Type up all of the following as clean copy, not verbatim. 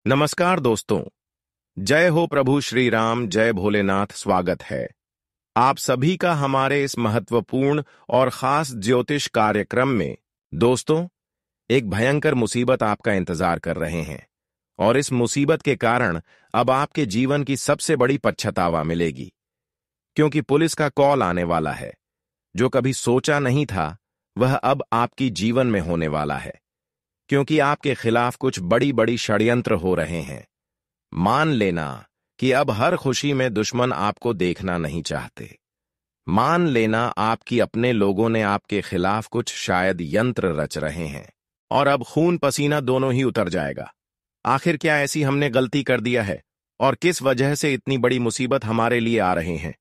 नमस्कार दोस्तों। जय हो प्रभु श्री राम, जय भोलेनाथ। स्वागत है आप सभी का हमारे इस महत्वपूर्ण और खास ज्योतिष कार्यक्रम में। दोस्तों, एक भयंकर मुसीबत आपका इंतजार कर रहे हैं और इस मुसीबत के कारण अब आपके जीवन की सबसे बड़ी पछतावा मिलेगी, क्योंकि पुलिस का कॉल आने वाला है। जो कभी सोचा नहीं था वह अब आपकी जीवन में होने वाला है, क्योंकि आपके खिलाफ कुछ बड़ी बड़ी षड्यंत्र हो रहे हैं। मान लेना कि अब हर खुशी में दुश्मन आपको देखना नहीं चाहते। मान लेना आपकी अपने लोगों ने आपके खिलाफ कुछ शायद यंत्र रच रहे हैं और अब खून पसीना दोनों ही उतर जाएगा। आखिर क्या ऐसी हमने गलती कर दिया है और किस वजह से इतनी बड़ी मुसीबत हमारे लिए आ रहे हैं?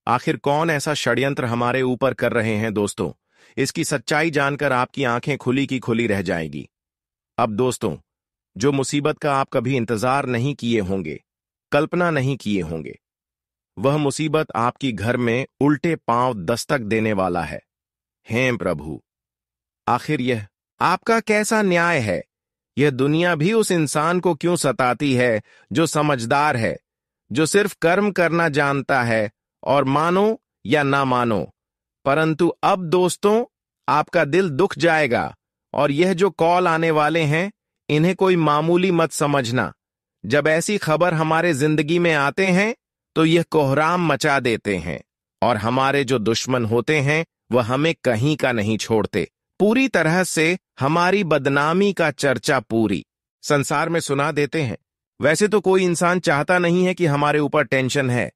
आखिर कौन ऐसा षड्यंत्र हमारे ऊपर कर रहे हैं? दोस्तों, इसकी सच्चाई जानकर आपकी आंखें खुली की खुली रह जाएगी। अब दोस्तों, जो मुसीबत का आप कभी इंतजार नहीं किए होंगे, कल्पना नहीं किए होंगे, वह मुसीबत आपकी घर में उल्टे पांव दस्तक देने वाला है। हे प्रभु, आखिर यह आपका कैसा न्याय है? यह दुनिया भी उस इंसान को क्यों सताती है जो समझदार है, जो सिर्फ कर्म करना जानता है, और मानो या ना मानो। परंतु अब दोस्तों, आपका दिल दुख जाएगा और यह जो कॉल आने वाले हैं, इन्हें कोई मामूली मत समझना। जब ऐसी खबर हमारे जिंदगी में आते हैं तो यह कोहराम मचा देते हैं, और हमारे जो दुश्मन होते हैं वह हमें कहीं का नहीं छोड़ते। पूरी तरह से हमारी बदनामी का चर्चा पूरी संसार में सुना देते हैं। वैसे तो कोई इंसान चाहता नहीं है कि हमारे ऊपर टेंशन है,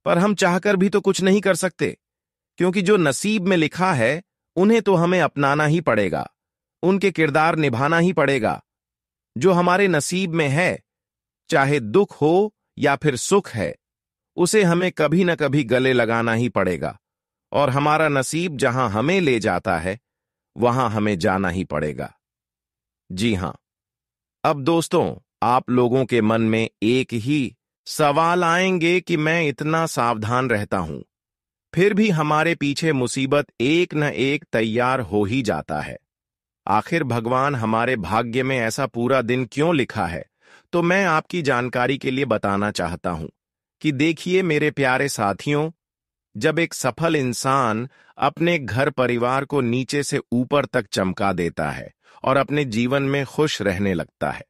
पर हम चाहकर भी तो कुछ नहीं कर सकते, क्योंकि जो नसीब में लिखा है उन्हें तो हमें अपनाना ही पड़ेगा, उनके किरदार निभाना ही पड़ेगा। जो हमारे नसीब में है, चाहे दुख हो या फिर सुख है, उसे हमें कभी न कभी गले लगाना ही पड़ेगा, और हमारा नसीब जहां हमें ले जाता है वहां हमें जाना ही पड़ेगा। जी हां। अब दोस्तों, आप लोगों के मन में एक ही सवाल आएंगे कि मैं इतना सावधान रहता हूं, फिर भी हमारे पीछे मुसीबत एक न एक तैयार हो ही जाता है। आखिर भगवान हमारे भाग्य में ऐसा पूरा दिन क्यों लिखा है? तो मैं आपकी जानकारी के लिए बताना चाहता हूं कि देखिए मेरे प्यारे साथियों, जब एक सफल इंसान अपने घर परिवार को नीचे से ऊपर तक चमका देता है और अपने जीवन में खुश रहने लगता है,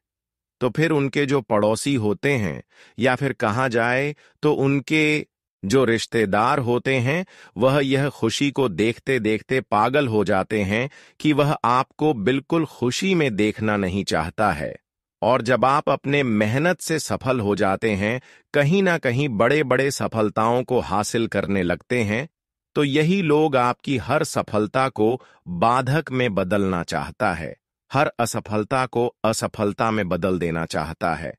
तो फिर उनके जो पड़ोसी होते हैं, या फिर कहा जाए तो उनके जो रिश्तेदार होते हैं, वह यह खुशी को देखते देखते पागल हो जाते हैं कि वह आपको बिल्कुल खुशी में देखना नहीं चाहता है। और जब आप अपने मेहनत से सफल हो जाते हैं, कहीं ना कहीं बड़े बड़े सफलताओं को हासिल करने लगते हैं, तो यही लोग आपकी हर सफलता को बाधक में बदलना चाहता है, हर असफलता को असफलता में बदल देना चाहता है।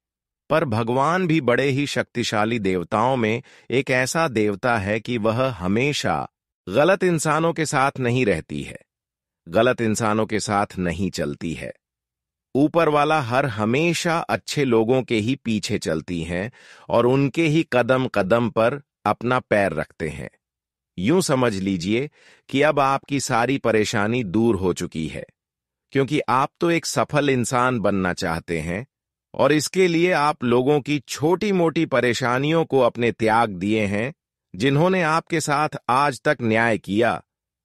पर भगवान भी बड़े ही शक्तिशाली देवताओं में एक ऐसा देवता है कि वह हमेशा गलत इंसानों के साथ नहीं रहती है, गलत इंसानों के साथ नहीं चलती है। ऊपर वाला हर हमेशा अच्छे लोगों के ही पीछे चलती हैं और उनके ही कदम कदम पर अपना पैर रखते हैं। यूं समझ लीजिए कि अब आपकी सारी परेशानी दूर हो चुकी है, क्योंकि आप तो एक सफल इंसान बनना चाहते हैं, और इसके लिए आप लोगों की छोटी मोटी परेशानियों को अपने त्याग दिए हैं। जिन्होंने आपके साथ आज तक न्याय किया,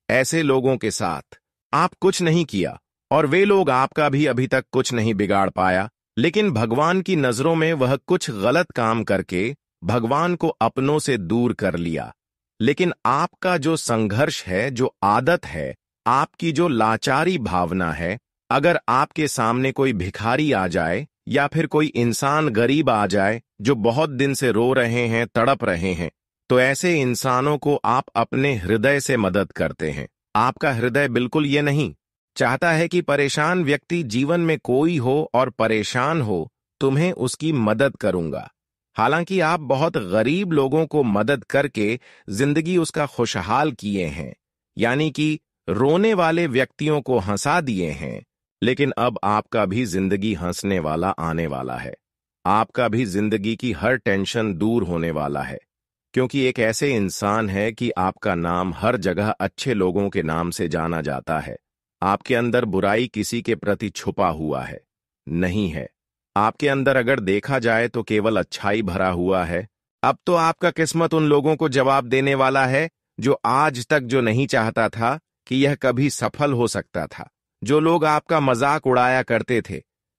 ऐसे लोगों के साथ आप कुछ नहीं किया, और वे लोग आपका भी अभी तक कुछ नहीं बिगाड़ पाया। लेकिन भगवान की नजरों में वह कुछ गलत काम करके भगवान को अपनों से दूर कर लिया। लेकिन आपका जो संघर्ष है, जो आदत है, आपकी जो लाचारी भावना है, अगर आपके सामने कोई भिखारी आ जाए या फिर कोई इंसान गरीब आ जाए जो बहुत दिन से रो रहे हैं, तड़प रहे हैं, तो ऐसे इंसानों को आप अपने हृदय से मदद करते हैं। आपका हृदय बिल्कुल ये नहीं चाहता है कि परेशान व्यक्ति जीवन में कोई हो और परेशान हो, तुम्हें उसकी मदद करूंगा। हालांकि आप बहुत गरीब लोगों को मदद करके जिंदगी उसका खुशहाल किए हैं, यानी कि रोने वाले व्यक्तियों को हंसा दिए हैं। लेकिन अब आपका भी जिंदगी हंसने वाला आने वाला है। आपका भी जिंदगी की हर टेंशन दूर होने वाला है, क्योंकि एक ऐसे इंसान है कि आपका नाम हर जगह अच्छे लोगों के नाम से जाना जाता है। आपके अंदर बुराई किसी के प्रति छुपा हुआ है नहीं है। आपके अंदर अगर देखा जाए तो केवल अच्छाई भरा हुआ है। अब तो आपका किस्मत उन लोगों को जवाब देने वाला है जो आज तक जो नहीं चाहता था कि यह कभी सफल हो सकता था, जो लोग आपका मजाक उड़ाया करते थे।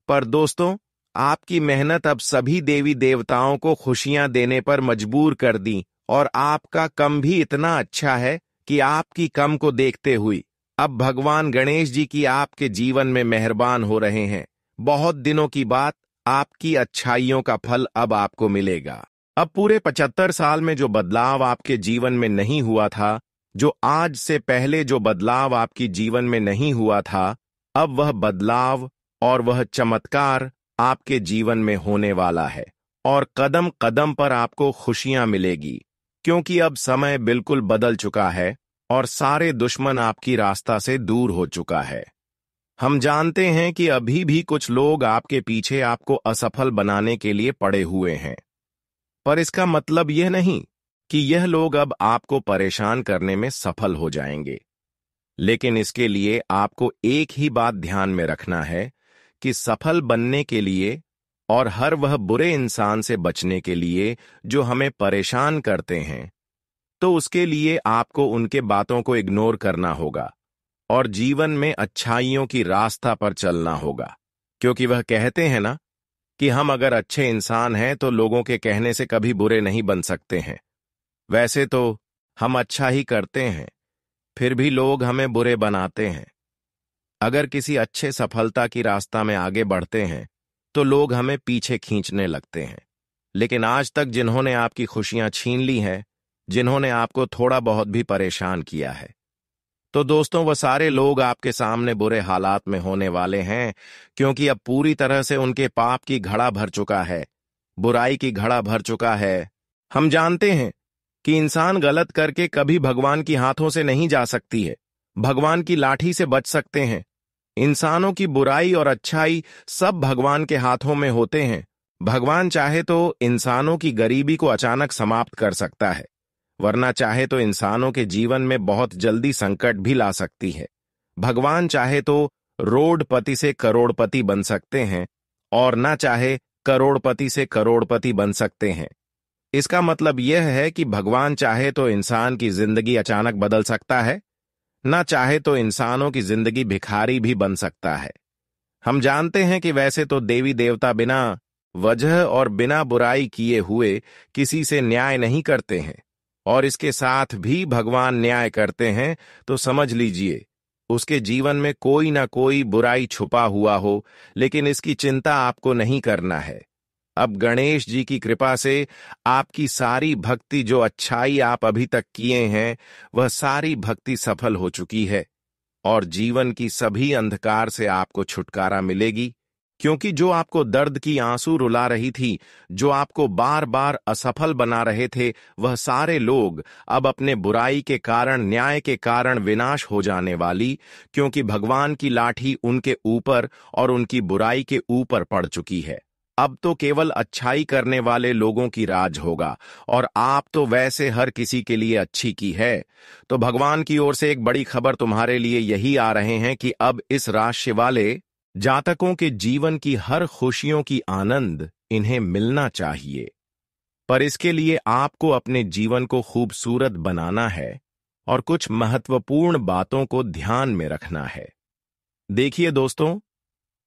पर दोस्तों, आपकी मेहनत अब सभी देवी देवताओं को खुशियां देने पर मजबूर कर दी, और आपका कम भी इतना अच्छा है कि आपकी कम को देखते हुए अब भगवान गणेश जी की आपके जीवन में मेहरबान हो रहे हैं। बहुत दिनों की बात, आपकी अच्छाइयों का फल अब आपको मिलेगा। अब पूरे 75 साल में जो बदलाव आपके जीवन में नहीं हुआ था, जो आज से पहले जो बदलाव आपकी जीवन में नहीं हुआ था, अब वह बदलाव और वह चमत्कार आपके जीवन में होने वाला है, और कदम कदम पर आपको खुशियां मिलेगी, क्योंकि अब समय बिल्कुल बदल चुका है और सारे दुश्मन आपकी रास्ता से दूर हो चुका है। हम जानते हैं कि अभी भी कुछ लोग आपके पीछे आपको असफल बनाने के लिए पड़े हुए हैं, पर इसका मतलब यह नहीं कि यह लोग अब आपको परेशान करने में सफल हो जाएंगे। लेकिन इसके लिए आपको एक ही बात ध्यान में रखना है कि सफल बनने के लिए और हर वह बुरे इंसान से बचने के लिए जो हमें परेशान करते हैं, तो उसके लिए आपको उनके बातों को इग्नोर करना होगा और जीवन में अच्छाइयों की रास्ता पर चलना होगा। क्योंकि वह कहते हैं ना कि हम अगर अच्छे इंसान हैं तो लोगों के कहने से कभी बुरे नहीं बन सकते हैं। वैसे तो हम अच्छा ही करते हैं, फिर भी लोग हमें बुरे बनाते हैं। अगर किसी अच्छे सफलता की रास्ता में आगे बढ़ते हैं तो लोग हमें पीछे खींचने लगते हैं। लेकिन आज तक जिन्होंने आपकी खुशियां छीन ली हैं, जिन्होंने आपको थोड़ा बहुत भी परेशान किया है, तो दोस्तों वह सारे लोग आपके सामने बुरे हालात में होने वाले हैं, क्योंकि अब पूरी तरह से उनके पाप की घड़ा भर चुका है, बुराई की घड़ा भर चुका है। हम जानते हैं कि इंसान गलत करके कभी भगवान की हाथों से नहीं जा सकती है, भगवान की लाठी से बच सकते हैं। इंसानों की बुराई और अच्छाई सब भगवान के हाथों में होते हैं। भगवान चाहे तो इंसानों की गरीबी को अचानक समाप्त कर सकता है, वरना चाहे तो इंसानों के जीवन में बहुत जल्दी संकट भी ला सकती है। भगवान चाहे तो रोडपति से करोड़पति बन सकते हैं, और ना चाहे करोड़पति से करोड़पति बन सकते हैं। इसका मतलब यह है कि भगवान चाहे तो इंसान की जिंदगी अचानक बदल सकता है, ना चाहे तो इंसानों की जिंदगी भिखारी भी बन सकता है। हम जानते हैं कि वैसे तो देवी देवता बिना वजह और बिना बुराई किए हुए किसी से न्याय नहीं करते हैं, और इसके साथ भी भगवान न्याय करते हैं तो समझ लीजिए उसके जीवन में कोई ना कोई बुराई छुपा हुआ हो। लेकिन इसकी चिंता आपको नहीं करना है। अब गणेश जी की कृपा से आपकी सारी भक्ति, जो अच्छाई आप अभी तक किए हैं, वह सारी भक्ति सफल हो चुकी है, और जीवन की सभी अंधकार से आपको छुटकारा मिलेगी। क्योंकि जो आपको दर्द की आंसू रुला रही थी, जो आपको बार बार असफल बना रहे थे, वह सारे लोग अब अपने बुराई के कारण, न्याय के कारण विनाश हो जाने वाली, क्योंकि भगवान की लाठी उनके ऊपर और उनकी बुराई के ऊपर पड़ चुकी है। अब तो केवल अच्छाई करने वाले लोगों की राज होगा, और आप तो वैसे हर किसी के लिए अच्छी की है। तो भगवान की ओर से एक बड़ी खबर तुम्हारे लिए यही आ रहे हैं कि अब इस राशि वाले जातकों के जीवन की हर खुशियों की आनंद इन्हें मिलना चाहिए। पर इसके लिए आपको अपने जीवन को खूबसूरत बनाना है और कुछ महत्वपूर्ण बातों को ध्यान में रखना है। देखिए दोस्तों,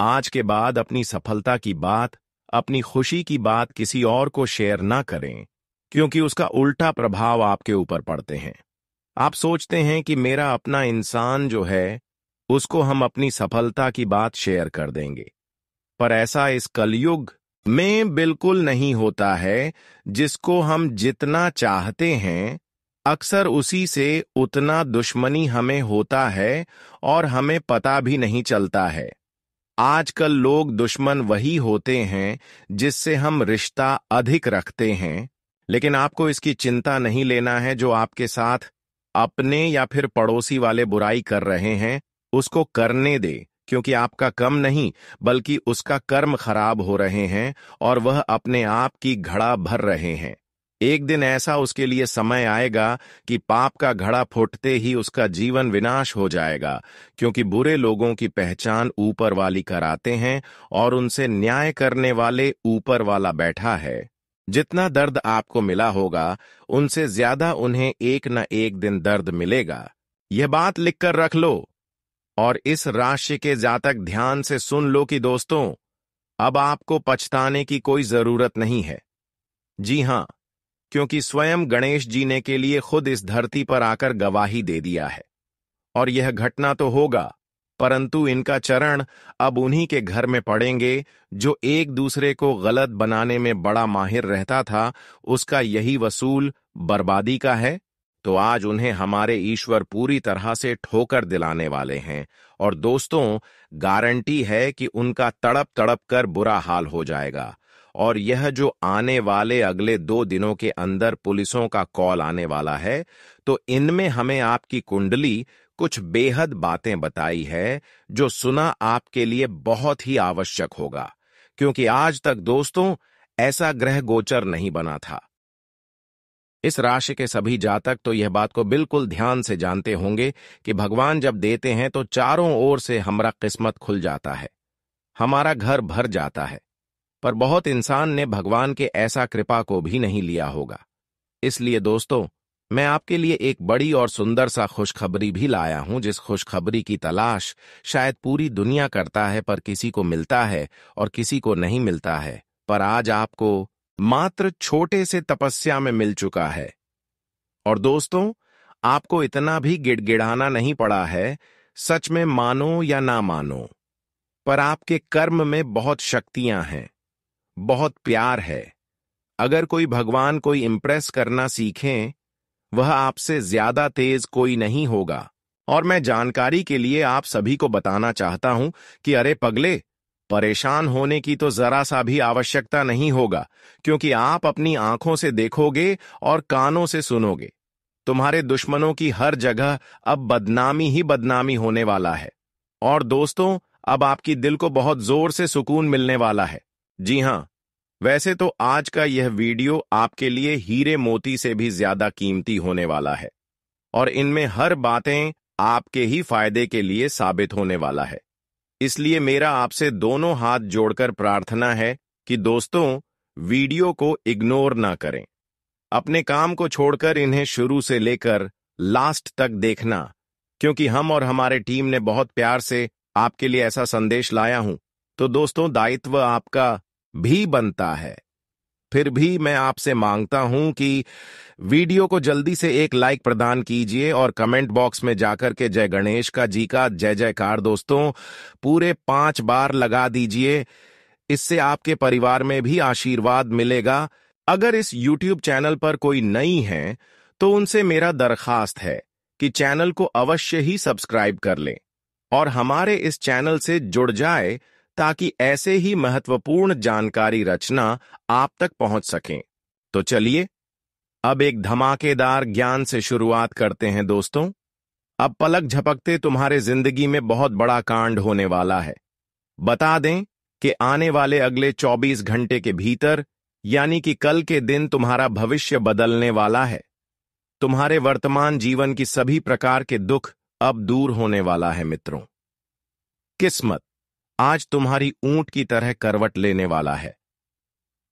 आज के बाद अपनी सफलता की बात, अपनी खुशी की बात किसी और को शेयर ना करें, क्योंकि उसका उल्टा प्रभाव आपके ऊपर पड़ते हैं। आप सोचते हैं कि मेरा अपना इंसान जो है उसको हम अपनी सफलता की बात शेयर कर देंगे, पर ऐसा इस कलयुग में बिल्कुल नहीं होता है। जिसको हम जितना चाहते हैं, अक्सर उसी से उतना दुश्मनी हमें होता है और हमें पता भी नहीं चलता है। आजकल लोग दुश्मन वही होते हैं जिससे हम रिश्ता अधिक रखते हैं, लेकिन आपको इसकी चिंता नहीं लेना है। जो आपके साथ अपने या फिर पड़ोसी वाले बुराई कर रहे हैं, उसको करने दे, क्योंकि आपका कम नहीं बल्कि उसका कर्म खराब हो रहे हैं और वह अपने आप की घड़ा भर रहे हैं। एक दिन ऐसा उसके लिए समय आएगा कि पाप का घड़ा फूटते ही उसका जीवन विनाश हो जाएगा, क्योंकि बुरे लोगों की पहचान ऊपर वाली कराते हैं और उनसे न्याय करने वाले ऊपर वाला बैठा है। जितना दर्द आपको मिला होगा, उनसे ज्यादा उन्हें एक न एक दिन दर्द मिलेगा। यह बात लिखकर रख लो और इस राशि के जातक ध्यान से सुन लो कि दोस्तों, अब आपको पछताने की कोई जरूरत नहीं है। जी हां, क्योंकि स्वयं गणेश जी ने के लिए खुद इस धरती पर आकर गवाही दे दिया है। और यह घटना तो होगा, परंतु इनका चरण अब उन्हीं के घर में पड़ेंगे जो एक दूसरे को गलत बनाने में बड़ा माहिर रहता था। उसका यही वसूल बर्बादी का है। तो आज उन्हें हमारे ईश्वर पूरी तरह से ठोकर दिलाने वाले हैं। और दोस्तों, गारंटी है कि उनका तड़प तड़प कर बुरा हाल हो जाएगा। और यह जो आने वाले अगले 2 दिनों के अंदर पुलिसों का कॉल आने वाला है, तो इनमें हमें आपकी कुंडली कुछ बेहद बातें बताई है, जो सुना आपके लिए बहुत ही आवश्यक होगा, क्योंकि आज तक दोस्तों ऐसा ग्रह गोचर नहीं बना था। इस राशि के सभी जातक तो यह बात को बिल्कुल ध्यान से जानते होंगे कि भगवान जब देते हैं तो चारों ओर से हमारा किस्मत खुल जाता है, हमारा घर भर जाता है। पर बहुत इंसान ने भगवान के ऐसा कृपा को भी नहीं लिया होगा। इसलिए दोस्तों, मैं आपके लिए एक बड़ी और सुंदर सा खुशखबरी भी लाया हूं, जिस खुशखबरी की तलाश शायद पूरी दुनिया करता है, पर किसी को मिलता है और किसी को नहीं मिलता है। पर आज आपको मात्र छोटे से तपस्या में मिल चुका है। और दोस्तों, आपको इतना भी गिड़गिड़ाना नहीं पड़ा है, सच में मानो या ना मानो, पर आपके कर्म में बहुत शक्तियां हैं, बहुत प्यार है। अगर कोई भगवान कोई इंप्रेस करना सीखें, वह आपसे ज्यादा तेज कोई नहीं होगा। और मैं जानकारी के लिए आप सभी को बताना चाहता हूं कि अरे पगले, परेशान होने की तो जरा सा भी आवश्यकता नहीं होगा, क्योंकि आप अपनी आंखों से देखोगे और कानों से सुनोगे। तुम्हारे दुश्मनों की हर जगह अब बदनामी ही बदनामी होने वाला है। और दोस्तों, अब आपकी दिल को बहुत जोर से सुकून मिलने वाला है। जी हां, वैसे तो आज का यह वीडियो आपके लिए हीरे मोती से भी ज्यादा कीमती होने वाला है, और इनमें हर बातें आपके ही फायदे के लिए साबित होने वाला है। इसलिए मेरा आपसे दोनों हाथ जोड़कर प्रार्थना है कि दोस्तों, वीडियो को इग्नोर ना करें। अपने काम को छोड़कर इन्हें शुरू से लेकर लास्ट तक देखना, क्योंकि हम और हमारे टीम ने बहुत प्यार से आपके लिए ऐसा संदेश लाया हूं। तो दोस्तों, दायित्व आपका भी बनता है। फिर भी मैं आपसे मांगता हूं कि वीडियो को जल्दी से एक लाइक प्रदान कीजिए और कमेंट बॉक्स में जाकर के जय गणेश का जी का जय जयकार दोस्तों पूरे 5 बार लगा दीजिए। इससे आपके परिवार में भी आशीर्वाद मिलेगा। अगर इस YouTube चैनल पर कोई नई है तो उनसे मेरा दरखास्त है कि चैनल को अवश्य ही सब्सक्राइब कर लें और हमारे इस चैनल से जुड़ जाए, ताकि ऐसे ही महत्वपूर्ण जानकारी रचना आप तक पहुंच सकें। तो चलिए अब एक धमाकेदार ज्ञान से शुरुआत करते हैं दोस्तों। अब पलक झपकते तुम्हारे जिंदगी में बहुत बड़ा कांड होने वाला है। बता दें कि आने वाले अगले 24 घंटे के भीतर, यानी कि कल के दिन, तुम्हारा भविष्य बदलने वाला है। तुम्हारे वर्तमान जीवन की सभी प्रकार के दुख अब दूर होने वाला है मित्रों। किस्मत आज तुम्हारी ऊंट की तरह करवट लेने वाला है।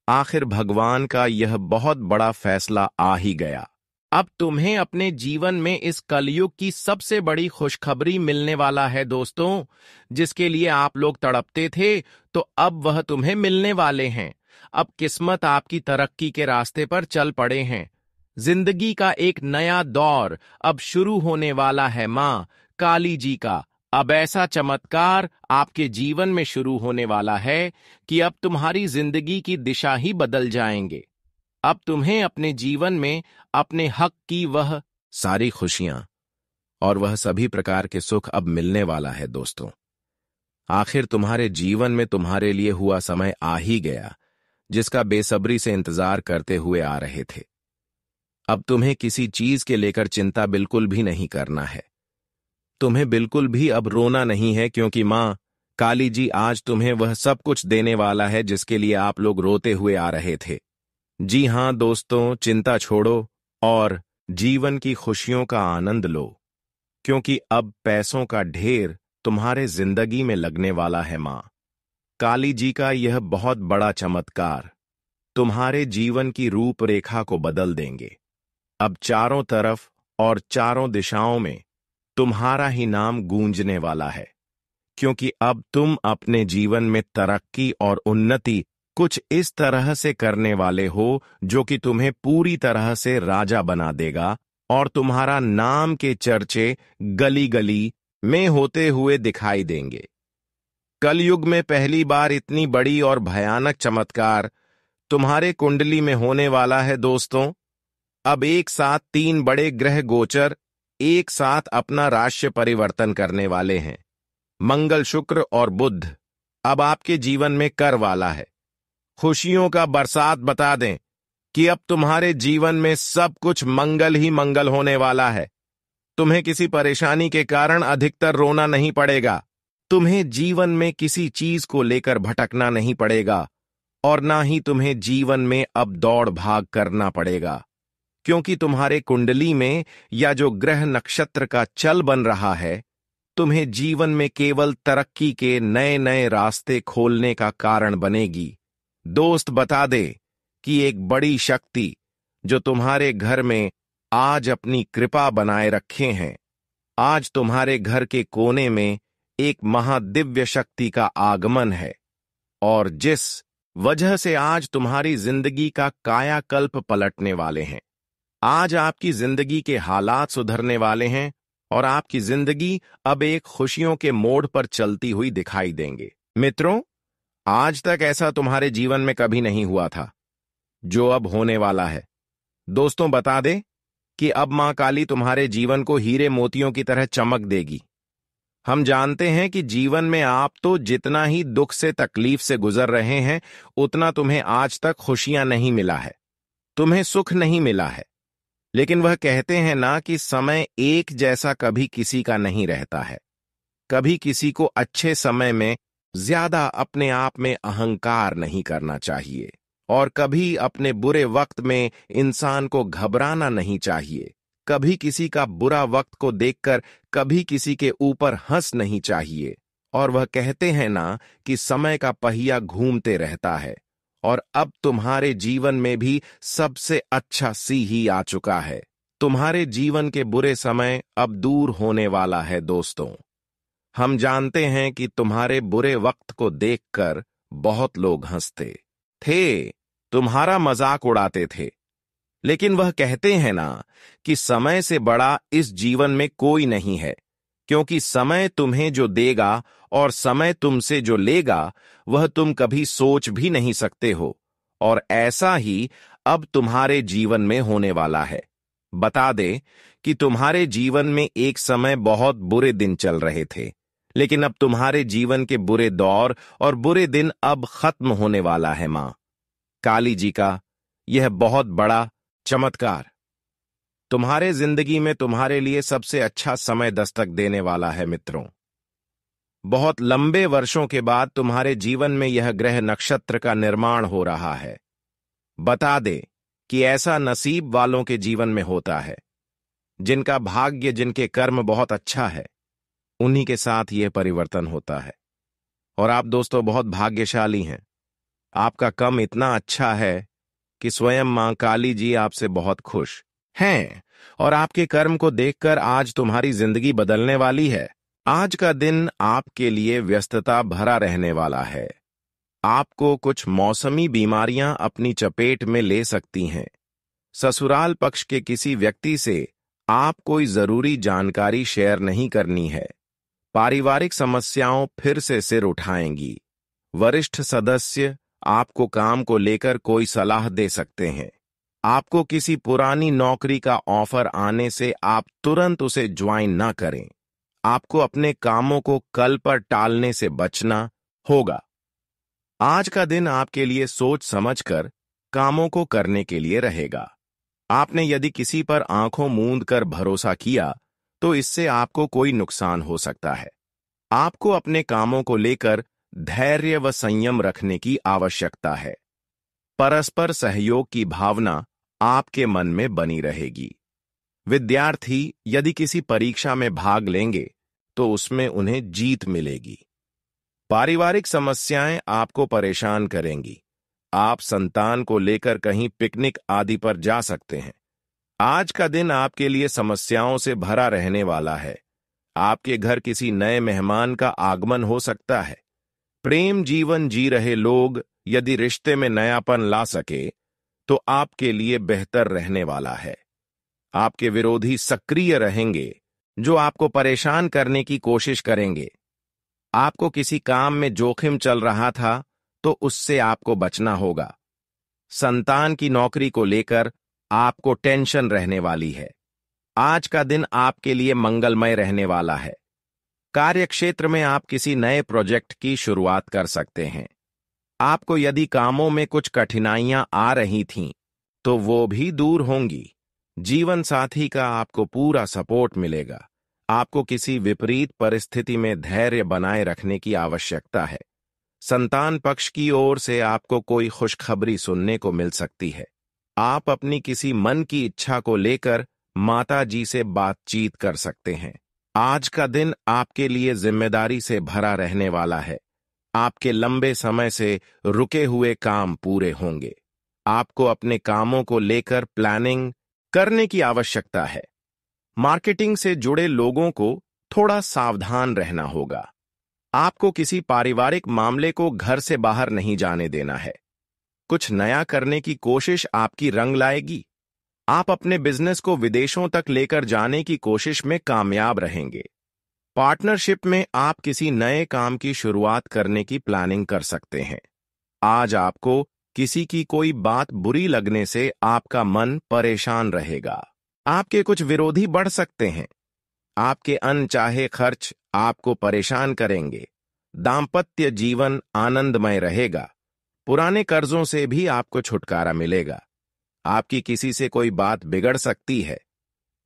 आखिर भगवान का यह बहुत बड़ा फैसला आ ही गया। अब तुम्हें अपने जीवन में इस कलयुग की सबसे बड़ी खुशखबरी मिलने वाला है दोस्तों, जिसके लिए आप लोग तड़पते थे, तो अब वह तुम्हें मिलने वाले हैं। अब किस्मत आपकी तरक्की के रास्ते पर चल पड़े हैं। जिंदगी का एक नया दौर अब शुरू होने वाला है। मां काली जी का अब ऐसा चमत्कार आपके जीवन में शुरू होने वाला है कि अब तुम्हारी जिंदगी की दिशा ही बदल जाएंगे। अब तुम्हें अपने जीवन में अपने हक की वह सारी खुशियां और वह सभी प्रकार के सुख अब मिलने वाला है दोस्तों। आखिर तुम्हारे जीवन में तुम्हारे लिए हुआ समय आ ही गया, जिसका बेसब्री से इंतजार करते हुए आ रहे थे। अब तुम्हें किसी चीज के लेकर चिंता बिल्कुल भी नहीं करना है। तुम्हें बिल्कुल भी अब रोना नहीं है, क्योंकि मां काली जी आज तुम्हें वह सब कुछ देने वाला है जिसके लिए आप लोग रोते हुए आ रहे थे। जी हाँ दोस्तों, चिंता छोड़ो और जीवन की खुशियों का आनंद लो, क्योंकि अब पैसों का ढेर तुम्हारे जिंदगी में लगने वाला है। माँ काली जी का यह बहुत बड़ा चमत्कार तुम्हारे जीवन की रूपरेखा को बदल देंगे। अब चारों तरफ और चारों दिशाओं में तुम्हारा ही नाम गूंजने वाला है, क्योंकि अब तुम अपने जीवन में तरक्की और उन्नति कुछ इस तरह से करने वाले हो जो कि तुम्हें पूरी तरह से राजा बना देगा, और तुम्हारा नाम के चर्चे गली गली में होते हुए दिखाई देंगे। कलयुग में पहली बार इतनी बड़ी और भयानक चमत्कार तुम्हारे कुंडली में होने वाला है दोस्तों। अब एक साथ तीन बड़े ग्रह गोचर एक साथ अपना राशि परिवर्तन करने वाले हैं। मंगल, शुक्र और बुध अब आपके जीवन में कर वाला है। खुशियों का बरसात बता दें कि अब तुम्हारे जीवन में सब कुछ मंगल ही मंगल होने वाला है। तुम्हें किसी परेशानी के कारण अधिकतर रोना नहीं पड़ेगा। तुम्हें जीवन में किसी चीज को लेकर भटकना नहीं पड़ेगा, और ना ही तुम्हें जीवन में अब दौड़ भाग करना पड़ेगा, क्योंकि तुम्हारे कुंडली में या जो ग्रह नक्षत्र का चल बन रहा है तुम्हें जीवन में केवल तरक्की के नए नए रास्ते खोलने का कारण बनेगी। दोस्त बता दे कि एक बड़ी शक्ति जो तुम्हारे घर में आज अपनी कृपा बनाए रखे हैं, आज तुम्हारे घर के कोने में एक महादिव्य शक्ति का आगमन है, और जिस वजह से आज तुम्हारी जिंदगी का कायाकल्प पलटने वाले हैं। आज आपकी जिंदगी के हालात सुधरने वाले हैं और आपकी जिंदगी अब एक खुशियों के मोड़ पर चलती हुई दिखाई देंगे। मित्रों, आज तक ऐसा तुम्हारे जीवन में कभी नहीं हुआ था जो अब होने वाला है। दोस्तों बता दे कि अब मां काली तुम्हारे जीवन को हीरे मोतियों की तरह चमक देगी। हम जानते हैं कि जीवन में आप तो जितना ही दुख से तकलीफ से गुजर रहे हैं उतना तुम्हें आज तक खुशियां नहीं मिला है, तुम्हें सुख नहीं मिला है। लेकिन वह कहते हैं ना कि समय एक जैसा कभी किसी का नहीं रहता है। कभी किसी को अच्छे समय में ज्यादा अपने आप में अहंकार नहीं करना चाहिए, और कभी अपने बुरे वक्त में इंसान को घबराना नहीं चाहिए। कभी किसी का बुरा वक्त को देखकर कभी किसी के ऊपर हंस नहीं चाहिए। और वह कहते हैं ना कि समय का पहिया घूमते रहता है, और अब तुम्हारे जीवन में भी सबसे अच्छा सी ही आ चुका है। तुम्हारे जीवन के बुरे समय अब दूर होने वाला है दोस्तों। हम जानते हैं कि तुम्हारे बुरे वक्त को देखकर बहुत लोग हंसते थे, तुम्हारा मजाक उड़ाते थे, लेकिन वह कहते हैं ना कि समय से बड़ा इस जीवन में कोई नहीं है, क्योंकि समय तुम्हें जो देगा और समय तुमसे जो लेगा वह तुम कभी सोच भी नहीं सकते हो। और ऐसा ही अब तुम्हारे जीवन में होने वाला है। बता दे कि तुम्हारे जीवन में एक समय बहुत बुरे दिन चल रहे थे, लेकिन अब तुम्हारे जीवन के बुरे दौर और बुरे दिन अब खत्म होने वाला है। मां काली जी का यह बहुत बड़ा चमत्कार तुम्हारे जिंदगी में तुम्हारे लिए सबसे अच्छा समय दस्तक देने वाला है। मित्रों, बहुत लंबे वर्षों के बाद तुम्हारे जीवन में यह ग्रह नक्षत्र का निर्माण हो रहा है। बता दे कि ऐसा नसीब वालों के जीवन में होता है, जिनका भाग्य, जिनके कर्म बहुत अच्छा है, उन्हीं के साथ यह परिवर्तन होता है। और आप दोस्तों बहुत भाग्यशाली हैं। आपका कर्म इतना अच्छा है कि स्वयं मां काली जी आपसे बहुत खुश हैं, और आपके कर्म को देखकर आज तुम्हारी जिंदगी बदलने वाली है। आज का दिन आपके लिए व्यस्तता भरा रहने वाला है। आपको कुछ मौसमी बीमारियां अपनी चपेट में ले सकती हैं। ससुराल पक्ष के किसी व्यक्ति से आप कोई जरूरी जानकारी शेयर नहीं करनी है। पारिवारिक समस्याओं फिर से सिर उठाएंगी। वरिष्ठ सदस्य आपको काम को लेकर कोई सलाह दे सकते हैं। आपको किसी पुरानी नौकरी का ऑफर आने से आप तुरंत उसे ज्वाइन ना करें। आपको अपने कामों को कल पर टालने से बचना होगा। आज का दिन आपके लिए सोच समझकर कामों को करने के लिए रहेगा। आपने यदि किसी पर आंखों मूंद कर भरोसा किया तो इससे आपको कोई नुकसान हो सकता है। आपको अपने कामों को लेकर धैर्य व संयम रखने की आवश्यकता है। परस्पर सहयोग की भावना आपके मन में बनी रहेगी। विद्यार्थी यदि किसी परीक्षा में भाग लेंगे तो उसमें उन्हें जीत मिलेगी। पारिवारिक समस्याएं आपको परेशान करेंगी। आप संतान को लेकर कहीं पिकनिक आदि पर जा सकते हैं। आज का दिन आपके लिए समस्याओं से भरा रहने वाला है। आपके घर किसी नए मेहमान का आगमन हो सकता है। प्रेम जीवन जी रहे लोग यदि रिश्ते में नयापन ला सके तो आपके लिए बेहतर रहने वाला है। आपके विरोधी सक्रिय रहेंगे जो आपको परेशान करने की कोशिश करेंगे। आपको किसी काम में जोखिम चल रहा था तो उससे आपको बचना होगा। संतान की नौकरी को लेकर आपको टेंशन रहने वाली है। आज का दिन आपके लिए मंगलमय रहने वाला है। कार्यक्षेत्र में आप किसी नए प्रोजेक्ट की शुरुआत कर सकते हैं। आपको यदि कामों में कुछ कठिनाइयां आ रही थीं, तो वो भी दूर होंगी। जीवन साथी का आपको पूरा सपोर्ट मिलेगा। आपको किसी विपरीत परिस्थिति में धैर्य बनाए रखने की आवश्यकता है। संतान पक्ष की ओर से आपको कोई खुशखबरी सुनने को मिल सकती है। आप अपनी किसी मन की इच्छा को लेकर माता जी से बातचीत कर सकते हैं। आज का दिन आपके लिए जिम्मेदारी से भरा रहने वाला है। आपके लंबे समय से रुके हुए काम पूरे होंगे। आपको अपने कामों को लेकर प्लानिंग करने की आवश्यकता है। मार्केटिंग से जुड़े लोगों को थोड़ा सावधान रहना होगा। आपको किसी पारिवारिक मामले को घर से बाहर नहीं जाने देना है। कुछ नया करने की कोशिश आपकी रंग लाएगी। आप अपने बिजनेस को विदेशों तक लेकर जाने की कोशिश में कामयाब रहेंगे। पार्टनरशिप में आप किसी नए काम की शुरुआत करने की प्लानिंग कर सकते हैं। आज आपको किसी की कोई बात बुरी लगने से आपका मन परेशान रहेगा। आपके कुछ विरोधी बढ़ सकते हैं। आपके अनचाहे खर्च आपको परेशान करेंगे। दांपत्य जीवन आनंदमय रहेगा। पुराने कर्जों से भी आपको छुटकारा मिलेगा। आपकी किसी से कोई बात बिगड़ सकती है।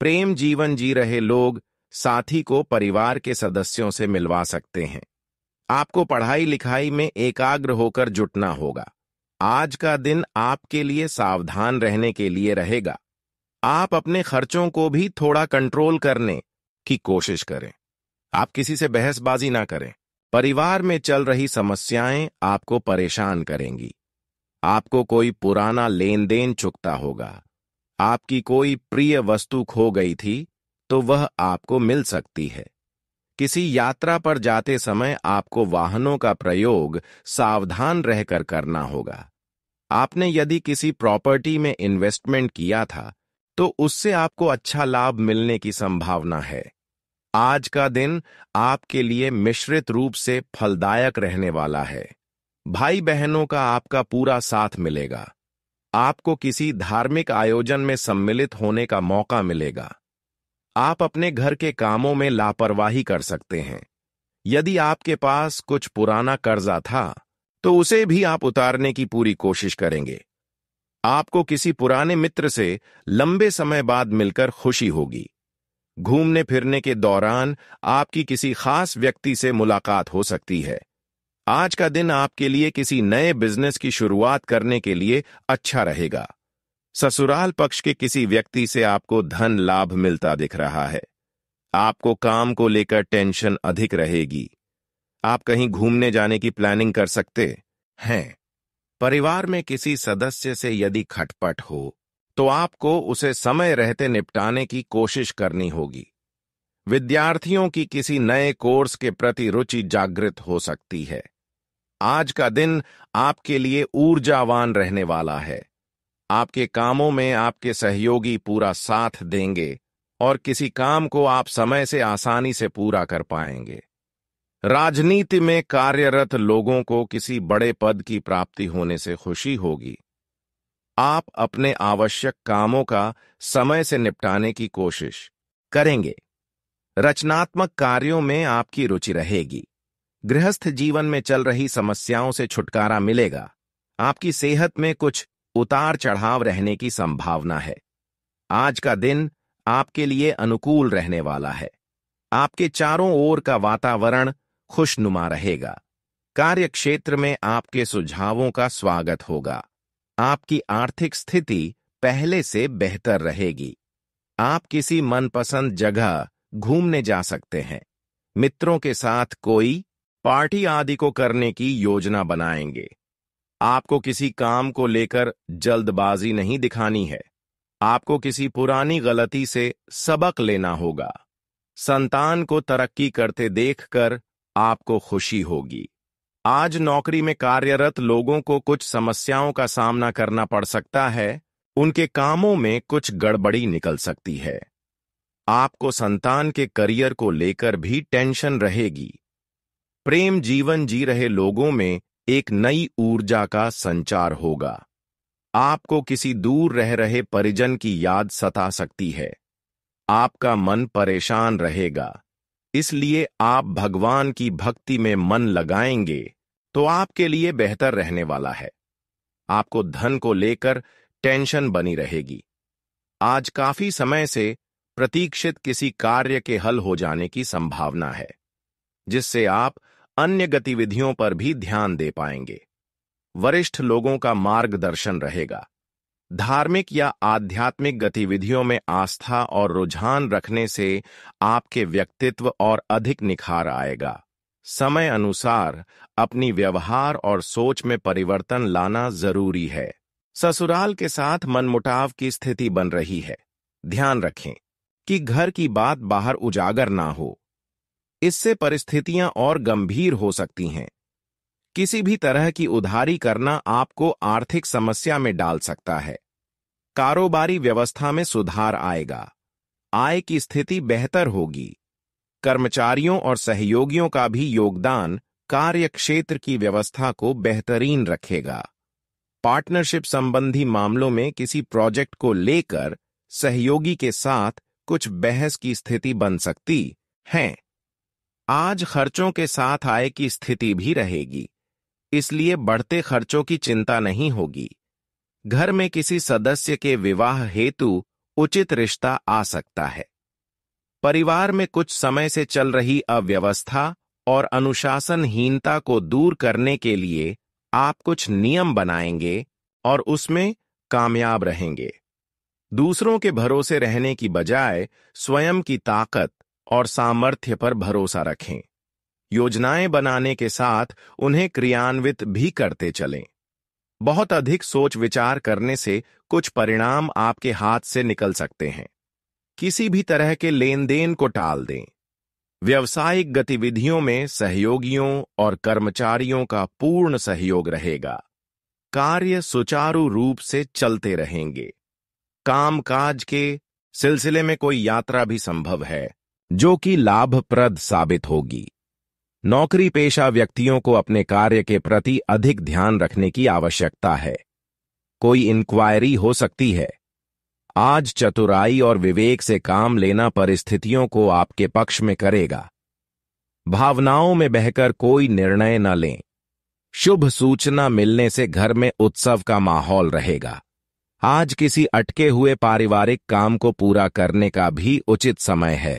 प्रेम जीवन जी रहे लोग साथी को परिवार के सदस्यों से मिलवा सकते हैं। आपको पढ़ाई लिखाई में एकाग्र होकर जुटना होगा। आज का दिन आपके लिए सावधान रहने के लिए रहेगा। आप अपने खर्चों को भी थोड़ा कंट्रोल करने की कोशिश करें। आप किसी से बहसबाजी ना करें। परिवार में चल रही समस्याएं आपको परेशान करेंगी। आपको कोई पुराना लेन देन चुकता होगा। आपकी कोई प्रिय वस्तु खो गई थी तो वह आपको मिल सकती है। किसी यात्रा पर जाते समय आपको वाहनों का प्रयोग सावधान रहकर करना होगा। आपने यदि किसी प्रॉपर्टी में इन्वेस्टमेंट किया था तो उससे आपको अच्छा लाभ मिलने की संभावना है। आज का दिन आपके लिए मिश्रित रूप से फलदायक रहने वाला है। भाई बहनों का आपका पूरा साथ मिलेगा। आपको किसी धार्मिक आयोजन में सम्मिलित होने का मौका मिलेगा। आप अपने घर के कामों में लापरवाही कर सकते हैं। यदि आपके पास कुछ पुराना कर्जा था तो उसे भी आप उतारने की पूरी कोशिश करेंगे। आपको किसी पुराने मित्र से लंबे समय बाद मिलकर खुशी होगी। घूमने फिरने के दौरान आपकी किसी खास व्यक्ति से मुलाकात हो सकती है। आज का दिन आपके लिए किसी नए बिजनेस की शुरुआत करने के लिए अच्छा रहेगा। ससुराल पक्ष के किसी व्यक्ति से आपको धन लाभ मिलता दिख रहा है। आपको काम को लेकर टेंशन अधिक रहेगी। आप कहीं घूमने जाने की प्लानिंग कर सकते हैं। परिवार में किसी सदस्य से यदि खटपट हो तो आपको उसे समय रहते निपटाने की कोशिश करनी होगी। विद्यार्थियों की किसी नए कोर्स के प्रति रुचि जागृत हो सकती है। आज का दिन आपके लिए ऊर्जावान रहने वाला है। आपके कामों में आपके सहयोगी पूरा साथ देंगे और किसी काम को आप समय से आसानी से पूरा कर पाएंगे। राजनीति में कार्यरत लोगों को किसी बड़े पद की प्राप्ति होने से खुशी होगी। आप अपने आवश्यक कामों का समय से निपटाने की कोशिश करेंगे। रचनात्मक कार्यों में आपकी रुचि रहेगी। गृहस्थ जीवन में चल रही समस्याओं से छुटकारा मिलेगा। आपकी सेहत में कुछ उतार चढ़ाव रहने की संभावना है। आज का दिन आपके लिए अनुकूल रहने वाला है। आपके चारों ओर का वातावरण खुशनुमा रहेगा। कार्यक्षेत्र में आपके सुझावों का स्वागत होगा। आपकी आर्थिक स्थिति पहले से बेहतर रहेगी। आप किसी मनपसंद जगह घूमने जा सकते हैं। मित्रों के साथ कोई पार्टी आदि को करने की योजना बनाएंगे। आपको किसी काम को लेकर जल्दबाजी नहीं दिखानी है। आपको किसी पुरानी गलती से सबक लेना होगा। संतान को तरक्की करते देखकर आपको खुशी होगी। आज नौकरी में कार्यरत लोगों को कुछ समस्याओं का सामना करना पड़ सकता है। उनके कामों में कुछ गड़बड़ी निकल सकती है। आपको संतान के करियर को लेकर भी टेंशन रहेगी। प्रेम जीवन जी रहे लोगों में एक नई ऊर्जा का संचार होगा। आपको किसी दूर रह रहे परिजन की याद सता सकती है। आपका मन परेशान रहेगा, इसलिए आप भगवान की भक्ति में मन लगाएंगे तो आपके लिए बेहतर रहने वाला है। आपको धन को लेकर टेंशन बनी रहेगी। आज काफी समय से प्रतीक्षित किसी कार्य के हल हो जाने की संभावना है, जिससे आप अन्य गतिविधियों पर भी ध्यान दे पाएंगे। वरिष्ठ लोगों का मार्गदर्शन रहेगा। धार्मिक या आध्यात्मिक गतिविधियों में आस्था और रुझान रखने से आपके व्यक्तित्व और अधिक निखार आएगा। समय अनुसार अपनी व्यवहार और सोच में परिवर्तन लाना जरूरी है। ससुराल के साथ मनमुटाव की स्थिति बन रही है। ध्यान रखें कि घर की बात बाहर उजागर ना हो। इससे परिस्थितियां और गंभीर हो सकती हैं। किसी भी तरह की उधारी करना आपको आर्थिक समस्या में डाल सकता है। कारोबारी व्यवस्था में सुधार आएगा। आय की स्थिति बेहतर होगी। कर्मचारियों और सहयोगियों का भी योगदान कार्य क्षेत्र की व्यवस्था को बेहतरीन रखेगा। पार्टनरशिप संबंधी मामलों में किसी प्रोजेक्ट को लेकर सहयोगी के साथ कुछ बहस की स्थिति बन सकती है। आज खर्चों के साथ आय की स्थिति भी रहेगी, इसलिए बढ़ते खर्चों की चिंता नहीं होगी। घर में किसी सदस्य के विवाह हेतु उचित रिश्ता आ सकता है। परिवार में कुछ समय से चल रही अव्यवस्था और अनुशासनहीनता को दूर करने के लिए आप कुछ नियम बनाएंगे और उसमें कामयाब रहेंगे। दूसरों के भरोसे रहने की बजाय स्वयं की ताकत और सामर्थ्य पर भरोसा रखें। योजनाएं बनाने के साथ उन्हें क्रियान्वित भी करते चलें। बहुत अधिक सोच विचार करने से कुछ परिणाम आपके हाथ से निकल सकते हैं। किसी भी तरह के लेन देन को टाल दें। व्यावसायिक गतिविधियों में सहयोगियों और कर्मचारियों का पूर्ण सहयोग रहेगा। कार्य सुचारू रूप से चलते रहेंगे। कामकाज के सिलसिले में कोई यात्रा भी संभव है, जो कि लाभप्रद साबित होगी। नौकरी पेशा व्यक्तियों को अपने कार्य के प्रति अधिक ध्यान रखने की आवश्यकता है। कोई इंक्वायरी हो सकती है। आज चतुराई और विवेक से काम लेना परिस्थितियों को आपके पक्ष में करेगा। भावनाओं में बहकर कोई निर्णय न लें। शुभ सूचना मिलने से घर में उत्सव का माहौल रहेगा। आज किसी अटके हुए पारिवारिक काम को पूरा करने का भी उचित समय है।